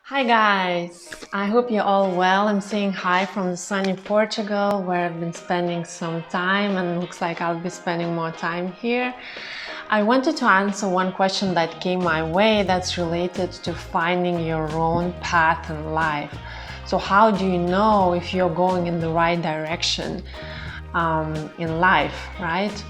Hi guys, I hope you're all well. I'm saying hi from the sunny Portugal where I've been spending some time and looks like I'll be spending more time here. I wanted to answer one question that came my way that's related to finding your own path in life. So how do you know if you're going in the right direction in life, right?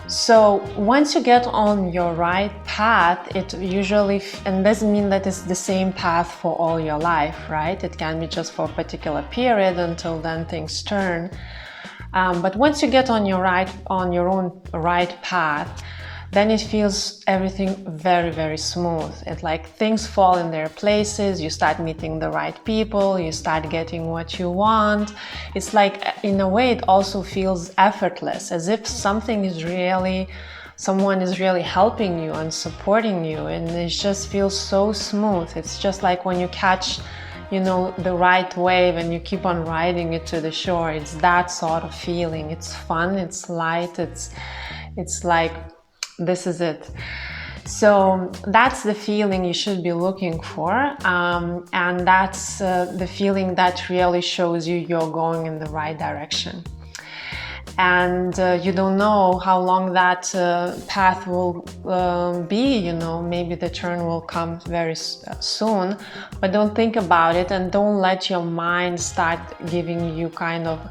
So once you get on your right path, it usually, and doesn't mean that it's the same path for all your life, right? It can be just for a particular period until then things turn. But once you get on your own right path, then it feels everything very, very smooth. It's like things fall in their places, you start meeting the right people, you start getting what you want. It's like, in a way, it also feels effortless, as if someone is really helping you and supporting you, and it just feels so smooth. It's just like when you catch the right wave and you keep on riding it to the shore. It's that sort of feeling. It's fun, it's light, it's like, this is it. So that's the feeling you should be looking for, and that's the feeling that really shows you're going in the right direction. And you don't know how long that path will be, maybe the turn will come very soon, but don't think about it and don't let your mind start giving you kind of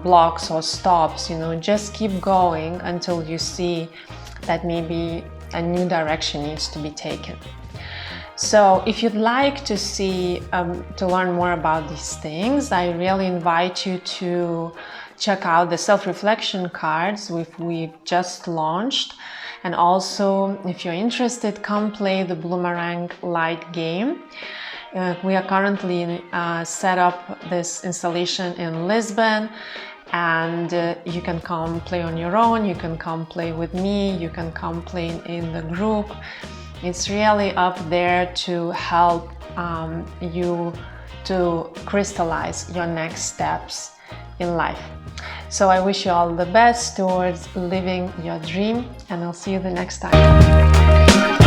blocks or stops. Just keep going until you see that maybe a new direction needs to be taken. So if you'd like to learn more about these things, I really invite you to check out the self-reflection cards we've just launched. And also, if you're interested, come play the Bloomerang LIGHT game. We are currently set up this installation in Lisbon, and you can come play on your own, you can come play with me, you can come play in the group. It's really up there to help you to crystallize your next steps in life. So I wish you all the best towards living your dream, and I'll see you the next time.